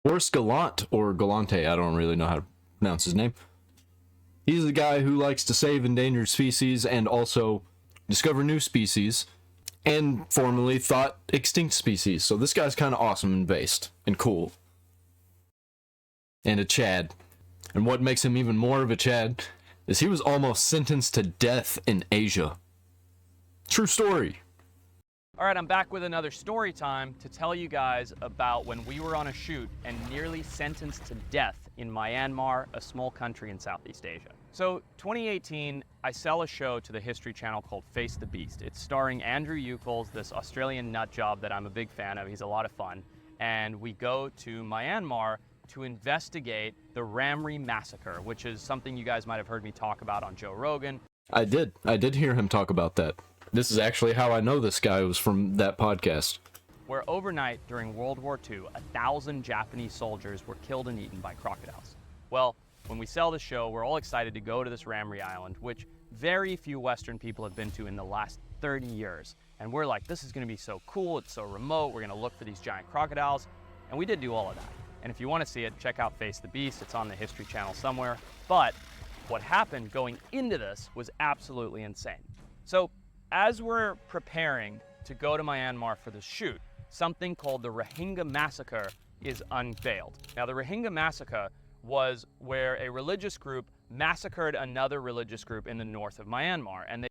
Forrest Galante, or Galante, I don't really know how to pronounce his name. He's the guy who likes to save endangered species and also discover new species, and formerly thought extinct species. So this guy's kind of awesome and based and cool. And a Chad. And what makes him even more of a Chad is he was almost sentenced to death in Asia. True story. All right, I'm back with another story time to tell you guys about when we were on a shoot and nearly sentenced to death in Myanmar, a small country in Southeast Asia. So 2018, I sell a show to the History Channel called Face the Beast. It's starring Andrew Eucles, this Australian nut job that I'm a big fan of. He's a lot of fun. And we go to Myanmar to investigate the Ramree massacre, which is something you guys might have heard me talk about on Joe Rogan. I did hear him talk about that. This is actually how I know this guy was from that podcast. Where overnight during World War II, 1,000 Japanese soldiers were killed and eaten by crocodiles. Well, when we sell the show, we're all excited to go to this Ramree Island, which very few Western people have been to in the last 30 years. And we're like, this is gonna be so cool, it's so remote, we're gonna look for these giant crocodiles. And we did do all of that. And if you wanna see it, check out Face the Beast, it's on the History Channel somewhere. But what happened going into this was absolutely insane. So as we're preparing to go to Myanmar for the shoot, something called the Rohingya massacre is unveiled. Now the Rohingya massacre was where a religious group massacred another religious group in the north of Myanmar. And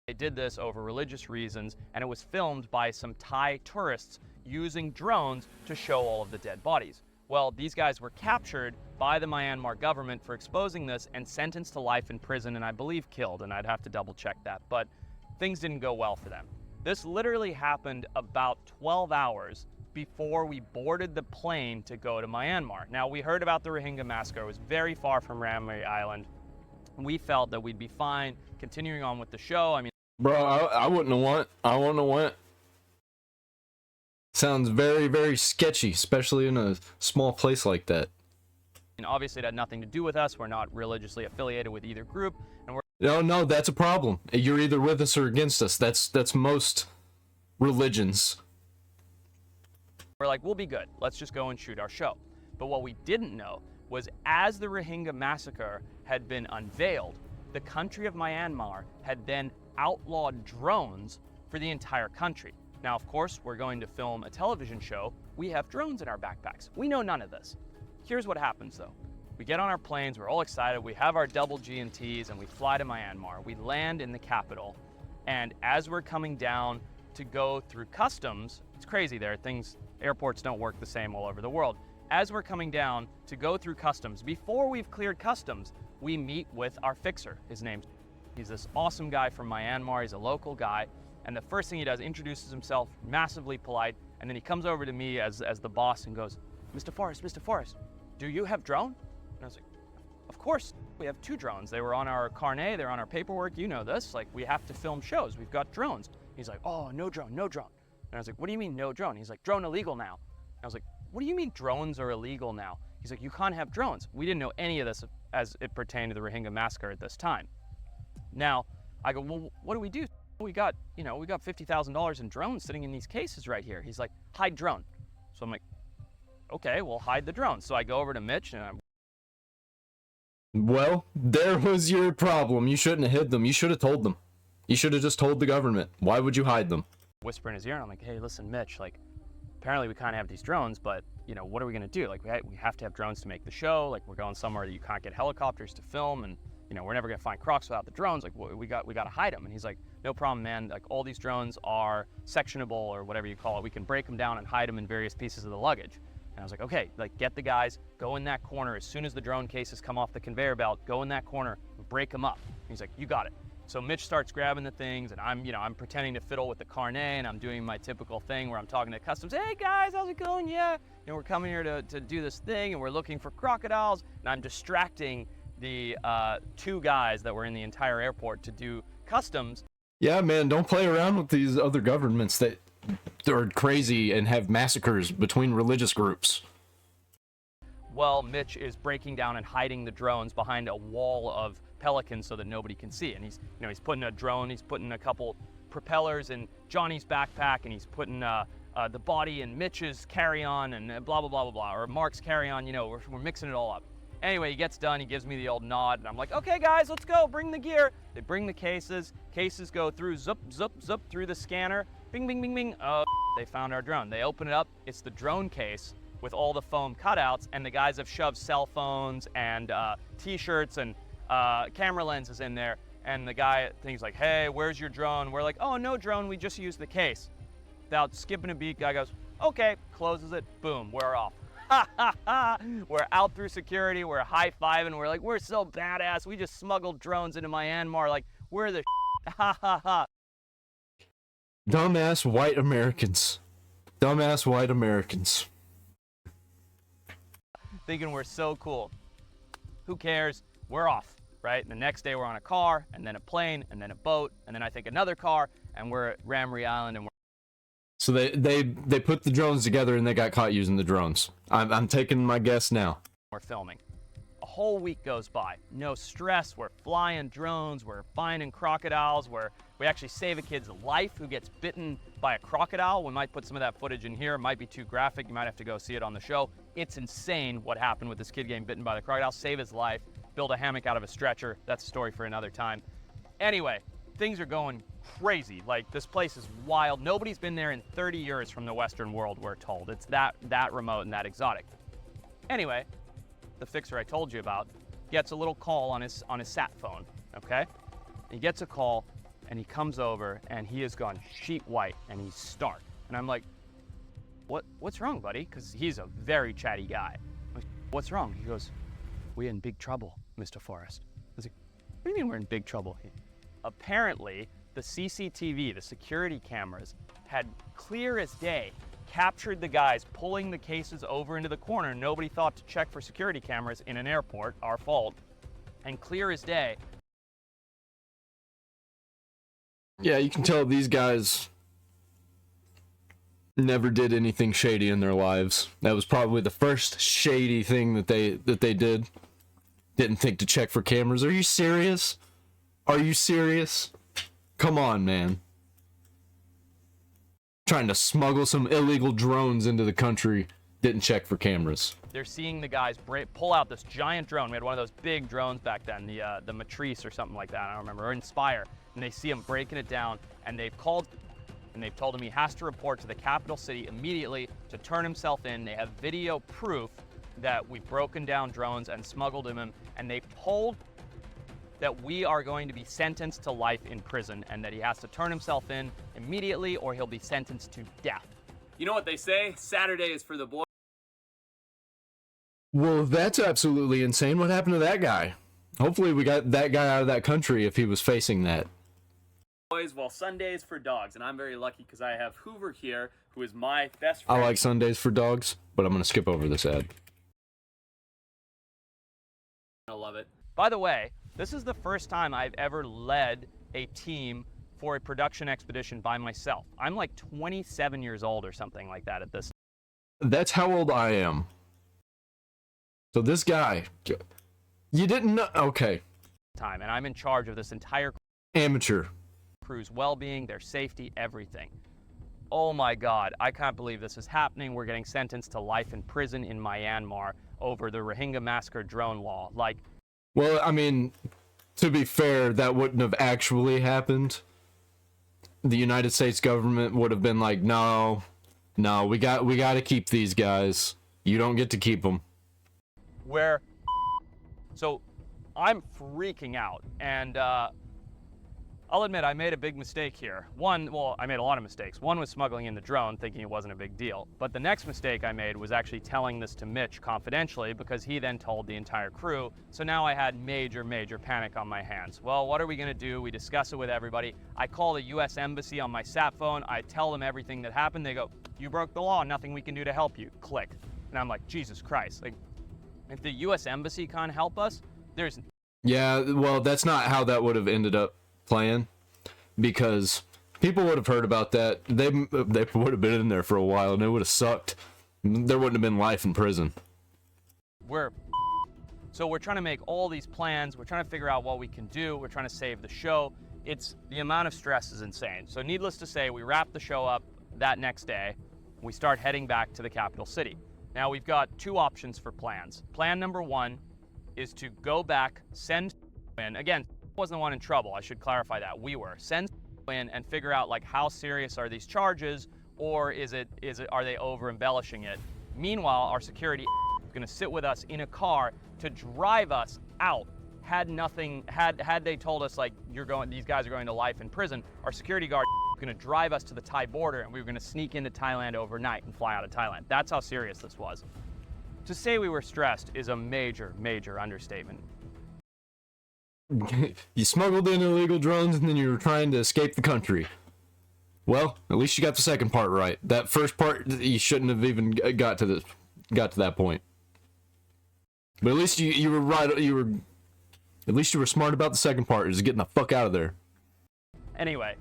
they did this over religious reasons, and it was filmed by some Thai tourists using drones to show all of the dead bodies. Well, these guys were captured by the Myanmar government for exposing this and sentenced to life in prison, and I believe killed, and I'd have to double check that, but things didn't go well for them. This literally happened about 12 hours before we boarded the plane to go to Myanmar. Now, we heard about the Rohingya massacre. It was very far from Ramree Island. We felt that we'd be fine continuing on with the show. I mean, Bro, I wouldn't have went. Sounds very, very sketchy, especially in a small place like that. and obviously it had nothing to do with us. We're not religiously affiliated with either group, and we're No, that's a problem. You're either with us or against us. That's most religions. like, we'll be good. Let's just go and shoot our show. But what we didn't know was as the Rohingya massacre had been unveiled, the country of Myanmar had then outlawed drones for the entire country. Now, of course, we're going to film a television show. We have drones in our backpacks. We know none of this. Here's what happens though. We get on our planes, we're all excited, we have our double G&Ts, and we fly to Myanmar. We land in the capital, and as we're coming down to go through customs, it's crazy there, airports don't work the same all over the world. As we're coming down to go through customs, before we've cleared customs, we meet with our fixer. He's this awesome guy from Myanmar, he's a local guy, and the first thing he does, introduces himself, massively polite, and then he comes over to me as the boss and goes, Mr. Forrest, do you have drone? And I was like, of course, we have 2 drones. They were on our carnet, they're on our paperwork, you know this, like we have to film shows, we've got drones. He's like, oh, no drone. And I was like, what do you mean no drone? He's like, drone illegal now. And I was like, what do you mean drones are illegal now? He's like, you can't have drones. We didn't know any of this as it pertained to the Rohingya massacre at this time. Now, I go, well, what do we do? We got $50,000 in drones sitting in these cases right here. He's like, hide drone. So I'm like, okay, well, hide the drone. So I go over to Mitch and Well, there was your problem. You shouldn't have hid them. You should have told them. You should have just told the government. Why would you hide them? whisper in his ear, and I'm like, hey, listen, Mitch, like, apparently we kind of have these drones, but, what are we going to do? Like, we have to have drones to make the show. Like, we're going somewhere that you can't get helicopters to film, and, we're never going to find crocs without the drones. Like, we got to hide them. And he's like, no problem, man. Like, all these drones are sectionable or whatever you call it. We can break them down and hide them in various pieces of the luggage. And I was like, okay, like, get the guys, go in that corner. As soon as the drone cases come off the conveyor belt, go in that corner, break them up. And he's like, you got it. So Mitch starts grabbing the things, and I'm pretending to fiddle with the carnet, and I'm doing my typical thing where I'm talking to customs. Hey guys, how's it going? Yeah, we're coming here to do this thing, and we're looking for crocodiles. And I'm distracting the 2 guys that were in the entire airport to do customs. Yeah, man, don't play around with these other governments that are crazy and have massacres between religious groups. Well, Mitch is breaking down and hiding the drones behind a wall of pelicans so that nobody can see. And he's, he's putting a drone, he's putting a couple propellers in Johnny's backpack, and he's putting a the body in Mitch's carry-on and blah, blah, blah, blah, blah, or Mark's carry-on, you know, we're mixing it all up. Anyway, he gets done, he gives me the old nod, and I'm like, okay guys, let's go, bring the gear. They bring the cases go through, zup, zup, zup, through the scanner, bing, bing, bing, bing, oh, they found our drone. They open it up, it's the drone case with all the foam cutouts, and the guys have shoved cell phones and t-shirts and camera lenses in there, and the guy, he's like, hey, where's your drone? We're like, oh, no drone, we just used the case. Without skipping a beat, guy goes, okay, closes it, boom, we're off. We're out through security, we're high-fiving, we're like, we're so badass, we just smuggled drones into Myanmar, like, we're the ha ha ha. Dumbass white Americans. Dumbass white Americans. Thinking we're so cool. Who cares? We're off, right? And the next day we're on a car, and then a plane, and then a boat, and then I think another car, and we're at Ramree Island, and we're So they put the drones together and they got caught using the drones. I'm taking my guess now. filming. A whole week goes by, no stress, we're flying drones, we're finding crocodiles, we actually save a kid's life who gets bitten by a crocodile. We might put some of that footage in here, it might be too graphic, you might have to go see it on the show. It's insane what happened with this kid getting bitten by the crocodile, save his life, build a hammock out of a stretcher, that's a story for another time. Anyway, things are going crazy, like this place is wild. Nobody's been there in 30 years from the Western world, we're told. It's that remote and that exotic. Anyway, the fixer I told you about gets a little call on his sat phone, okay? He gets a call and he comes over and he has gone sheet white and he's stark. And I'm like, what's wrong, buddy? Because he's a very chatty guy. I'm like, what's wrong? He goes, we're in big trouble, Mr. Forrest. I was like, what do you mean we're in big trouble? Apparently, the CCTV, the security cameras, had clear as day captured the guys pulling the cases over into the corner. Nobody thought to check for security cameras in an airport, our fault. And clear as day. Yeah, you can tell these guys never did anything shady in their lives. That was probably the first shady thing that they did. Didn't think to check for cameras. Are you serious? Are you serious? Come on, man. Trying to smuggle some illegal drones into the country, didn't check for cameras. They're seeing the guys pull out this giant drone. We had one of those big drones back then, the Matrice or something like that, I don't remember, or Inspire. And they see him breaking it down, and they've called, and they've told him he has to report to the capital city immediately to turn himself in. They have video proof that we've broken down drones and smuggled him, and they've told that we are going to be sentenced to life in prison and that he has to turn himself in immediately or he'll be sentenced to death. You know what they say? Saturday is for the boys. Well, that's absolutely insane. What happened to that guy? Hopefully we got that guy out of that country if he was facing that. Well, Sunday is for dogs, and I'm very lucky because I have Hoover here, who is my best friend. I like Sundays for dogs, but I'm going to skip over this ad. I love it. By the way, this is the first time I've ever led a team for a production expedition by myself. I'm like 27 years old or something like that at this. That's how old I am. So this guy, you didn't know? Okay. Time, and I'm in charge of this entire Amateur. crew's well-being, their safety, everything. Oh my God, I can't believe this is happening. We're getting sentenced to life in prison in Myanmar over the Rohingya massacre drone law. Like, Well, I mean, to be fair, that wouldn't have actually happened. The United States government would have been like, no, we got to keep these guys. You don't get to keep them. So I'm freaking out, and I'll admit I made a big mistake here. I made a lot of mistakes. One was smuggling in the drone, thinking it wasn't a big deal. But the next mistake I made was actually telling this to Mitch confidentially, because he then told the entire crew. So now I had major panic on my hands. Well, what are we gonna do? We discuss it with everybody. I call the US Embassy on my sat phone. I tell them everything that happened. They go, you broke the law, nothing we can do to help you. Click. And I'm like, Jesus Christ. Like, if the US Embassy can't help us, there's... Yeah, well, that's not how that would have ended up playing, because people would have heard about that. They would have been in there for a while and it would have sucked. There wouldn't have been life in prison. So we're trying to make all these plans. We're trying to figure out what we can do. We're trying to save the show. The amount of stress is insane. So needless to say, we wrapped the show up that next day. We start heading back to the capital city. Now we've got two options for plans. Plan number one is to go back, send in. Again, wasn't the one in trouble. I should clarify that. We were. Send in and figure out like how serious are these charges, or are they over embellishing it? Meanwhile, our security is going to sit with us in a car to drive us out. Had they told us like these guys are going to life in prison, our security guard was going to drive us to the Thai border, and we were going to sneak into Thailand overnight and fly out of Thailand. That's how serious this was. To say we were stressed is a major, major understatement. You smuggled in illegal drones and then you were trying to escape the country. Well, at least you got the second part right. That first part, you shouldn't have even got to that point. But at least you were right. At least you were smart about the second part, is getting the fuck out of there. Anyway,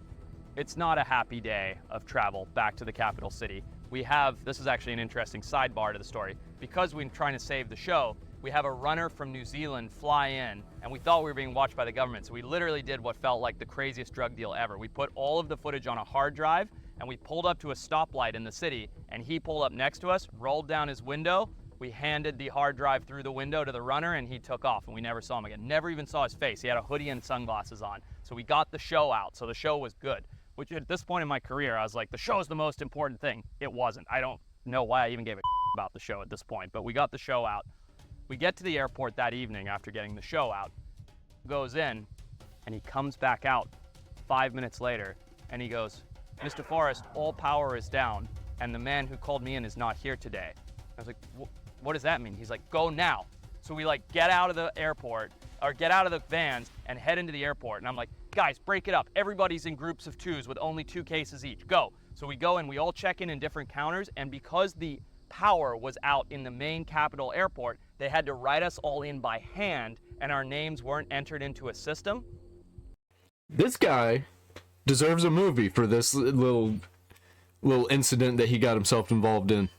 it's not a happy day of travel back to the capital city. This is actually an interesting sidebar to the story. Because we're trying to save the show, we have a runner from New Zealand fly in, and we thought we were being watched by the government. So we literally did what felt like the craziest drug deal ever. We put all of the footage on a hard drive, and we pulled up to a stoplight in the city, and he pulled up next to us, rolled down his window. We handed the hard drive through the window to the runner, and he took off, and we never saw him again. Never even saw his face. He had a hoodie and sunglasses on. So we got the show out, so the show was good. Which at this point in my career, I was like, the show is the most important thing. It wasn't. I don't know why I even gave a about the show at this point, but we got the show out. We get to the airport that evening after getting the show out, goes in, and he comes back out 5 minutes later, and he goes, "Mr. Forrest, all power is down, and the man who called me in is not here today." I was like, what does that mean? He's like, "Go now." So we like get out of the airport, or get out of the vans and head into the airport. And I'm like, "Guys, break it up. Everybody's in groups of twos with only 2 cases each. Go." So we go and we all check in different counters, and because the power was out in the main capital airport, they had to write us all in by hand, and our names weren't entered into a system. This guy deserves a movie for this little incident that he got himself involved in.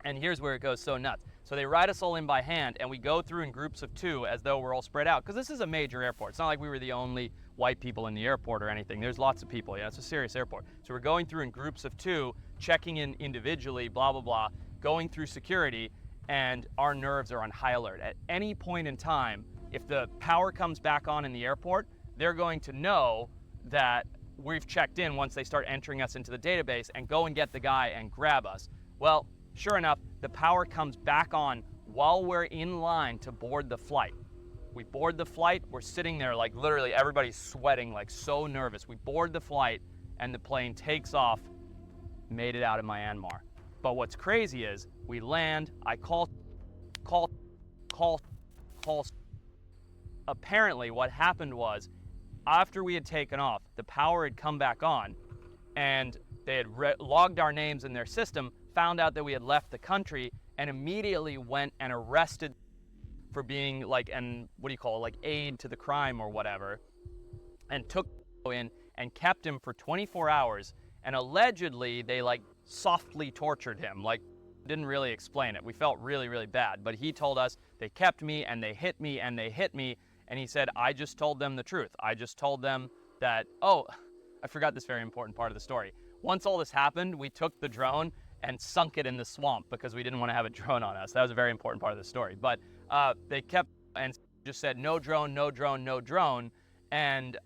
And here's where it goes so nuts. So they write us all in by hand, and we go through in groups of 2 as though we're all spread out, because this is a major airport. It's not like we were the only white people in the airport or anything. There's lots of people. Yeah, it's a serious airport. So we're going through in groups of 2, checking in individually, blah, blah, blah, going through security, and our nerves are on high alert. At any point in time, if the power comes back on in the airport, they're going to know that we've checked in once they start entering us into the database, and go and get the guy and grab us. Well, sure enough, the power comes back on while we're in line to board the flight. We board the flight, we're sitting there like literally everybody's sweating, like so nervous. We board the flight and the plane takes off, made it out of Myanmar. But what's crazy is we land, I call. Apparently what happened was, after we had taken off, the power had come back on, and they had logged our names in their system, found out that we had left the country, and immediately went and arrested for being like, like aid to the crime or whatever, and took in and kept him for 24 hours. And allegedly they like softly tortured him, like didn't really explain it. We felt really, really bad, but he told us they kept me and they hit me and they hit me. And he said, "I just told them the truth. I just told them that," oh, I forgot this very important part of the story. Once all this happened, we took the drone and sunk it in the swamp because we didn't want to have a drone on us. That was a very important part of the story. But they kept and just said, "No drone, no drone, no drone." And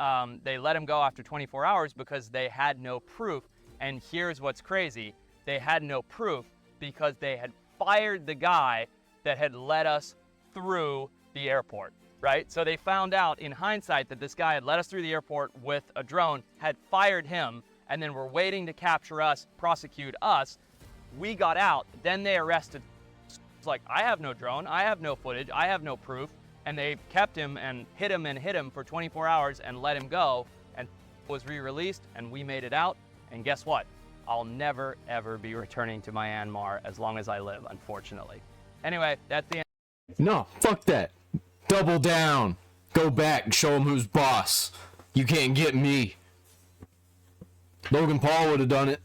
they let him go after 24 hours because they had no proof. And here's what's crazy. They had no proof because they had fired the guy that had led us through the airport, right? So they found out in hindsight that this guy had led us through the airport with a drone, had fired him, and then were waiting to capture us, prosecute us. We got out, then they arrested. It's like, I have no drone, I have no footage, I have no proof. And they kept him and hit him for 24 hours and let him go, and was re-released, and we made it out. And guess what? I'll never, ever be returning to Myanmar as long as I live, unfortunately. Anyway, that's the end. No, fuck that. Double down. Go back and show him who's boss. You can't get me. Logan Paul would have done it.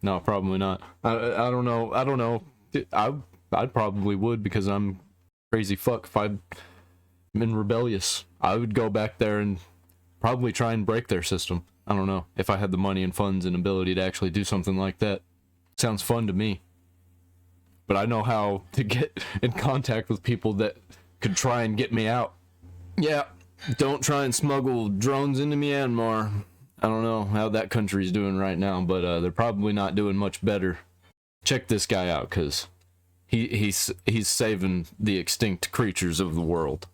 No, probably not. I don't know. I probably would, because I'm crazy fuck. If I'm rebellious, I would go back there and probably try and break their system. I don't know, if I had the money and funds and ability to actually do something like that. Sounds fun to me. But I know how to get in contact with people that could try and get me out. Yeah, don't try and smuggle drones into Myanmar. I don't know how that country's doing right now, but they're probably not doing much better. Check this guy out, because he's saving the extinct creatures of the world.